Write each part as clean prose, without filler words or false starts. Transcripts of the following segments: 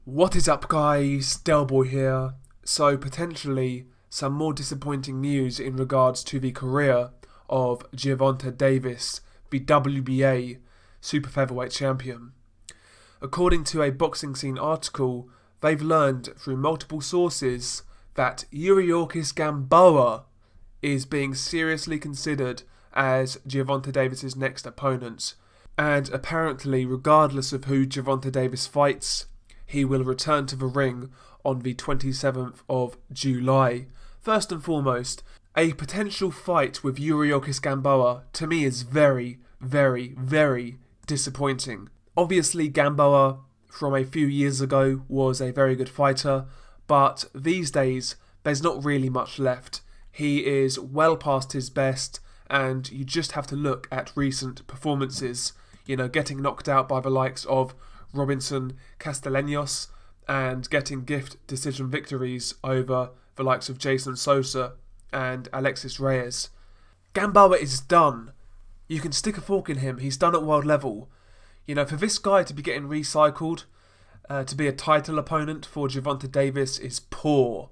What is up, guys? Delboy here. So potentially some more disappointing news in regards to the career of Gervonta Davis, the WBA super featherweight champion. According to a Boxing Scene article, they've learned through multiple sources that Yuriorkis Gamboa is being seriously considered as Gervonta Davis's next opponent. And apparently, regardless of who Gervonta Davis fights, he will return to the ring on the 27th of July. First and foremost, a potential fight with Yuriorkis Gamboa to me is very, very, very disappointing. Obviously, Gamboa from a few years ago was a very good fighter, but these days there's not really much left. He is well past his best, and you just have to look at recent performances. Getting knocked out by the likes of Robinson Castellanos and getting gift decision victories over the likes of Jason Sosa and Alexis Reyes. Gamboa is done. You can stick a fork in him. He's done at world level. For this guy to be getting recycled, to be a title opponent for Gervonta Davis is poor.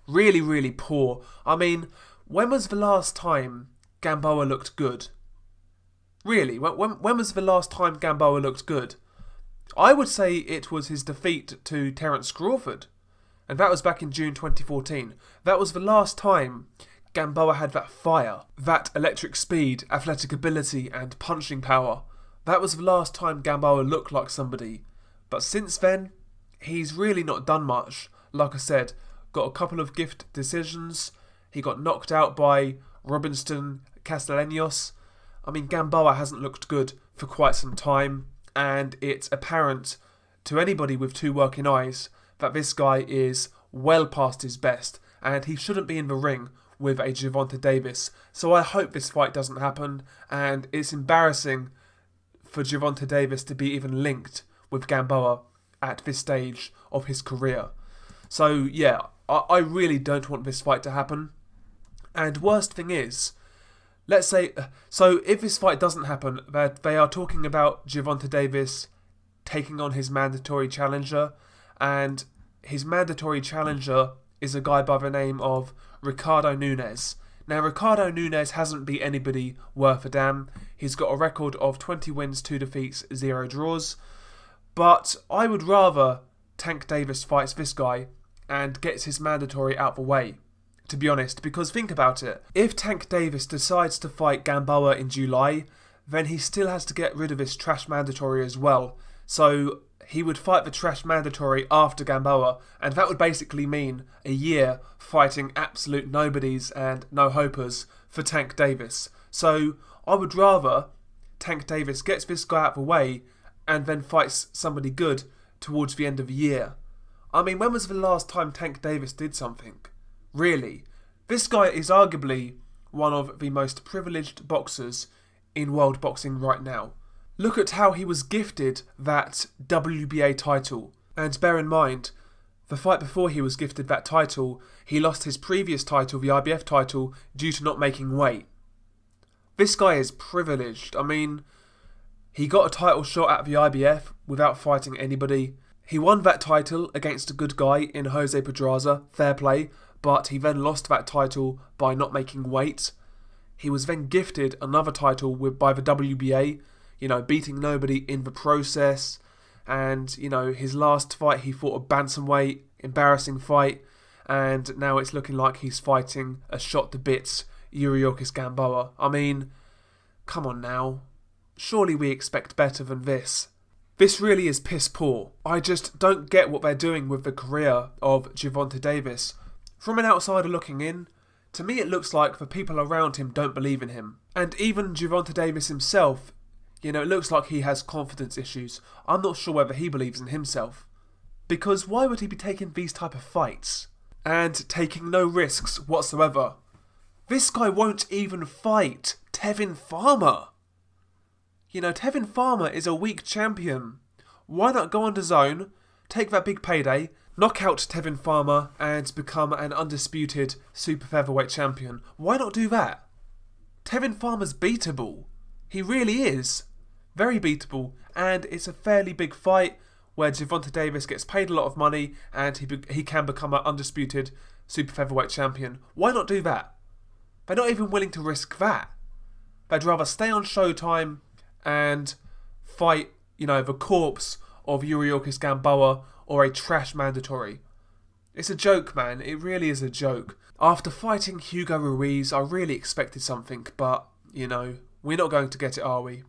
Really, really poor. I mean, when was the last time Gamboa looked good? Really, when was the last time Gamboa looked good? I would say it was his defeat to Terence Crawford, and that was back in June 2014. That was the last time Gamboa had that fire, that electric speed, athletic ability and punching power. That was the last time Gamboa looked like somebody. But since then, he's really not done much. Like I said, got a couple of gift decisions. He got knocked out by Robinson Castellanos. I mean, Gamboa hasn't looked good for quite some time. And it's apparent to anybody with two working eyes that this guy is well past his best and he shouldn't be in the ring with a Gervonta Davis. So I hope this fight doesn't happen, and it's embarrassing for Gervonta Davis to be even linked with Gamboa at this stage of his career. So yeah, I really don't want this fight to happen. And worst thing is, let's say, so if this fight doesn't happen, they are talking about Gervonta Davis taking on his mandatory challenger, and his mandatory challenger is a guy by the name of Ricardo Nunes. Now, Ricardo Nunes hasn't beat anybody worth a damn. He's got a record of 20 wins, 2 defeats, 0 draws. But I would rather Tank Davis fights this guy and gets his mandatory out the way, to be honest, because think about it. If Tank Davis decides to fight Gamboa in July, then he still has to get rid of his trash mandatory as well. So he would fight the trash mandatory after Gamboa, and that would basically mean a year fighting absolute nobodies and no-hopers for Tank Davis. So I would rather Tank Davis gets this guy out of the way and then fights somebody good towards the end of the year. I mean, when was the last time Tank Davis did something? Really, this guy is arguably one of the most privileged boxers in world boxing right now. Look at how he was gifted that WBA title. And bear in mind, the fight before he was gifted that title, he lost his previous title, the IBF title, due to not making weight. This guy is privileged. I mean, he got a title shot at the IBF without fighting anybody. He won that title against a good guy in Jose Pedraza, fair play, but he then lost that title by not making weight. He was then gifted another title by the WBA, beating nobody in the process. And, his last fight he fought a bantamweight, embarrassing fight. And now it's looking like he's fighting a shot to bits Yuriorkis Gamboa. I mean, come on now. Surely we expect better than this. This really is piss poor. I just don't get what they're doing with the career of Gervonta Davis. From an outsider looking in, to me it looks like the people around him don't believe in him. And even Gervonta Davis himself, it looks like he has confidence issues. I'm not sure whether he believes in himself. Because why would he be taking these type of fights? And taking no risks whatsoever? This guy won't even fight Tevin Farmer. Tevin Farmer is a weak champion. Why not go on DAZN, take that big payday, knock out Tevin Farmer and become an undisputed super featherweight champion? Why not do that? Tevin Farmer's beatable. He really is. Very beatable, and it's a fairly big fight where Gervonta Davis gets paid a lot of money and he can become an undisputed super featherweight champion. Why not do that? They're not even willing to risk that. They'd rather stay on Showtime and fight, the corpse of Yuriorkis Gamboa or a trash mandatory. It's a joke, man. It really is a joke. After fighting Hugo Ruiz, I really expected something, but, we're not going to get it, are we?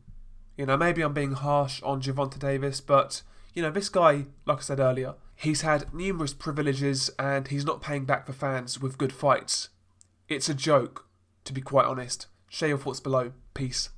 Maybe I'm being harsh on Gervonta Davis, but, this guy, like I said earlier, he's had numerous privileges and he's not paying back the fans with good fights. It's a joke, to be quite honest. Share your thoughts below. Peace.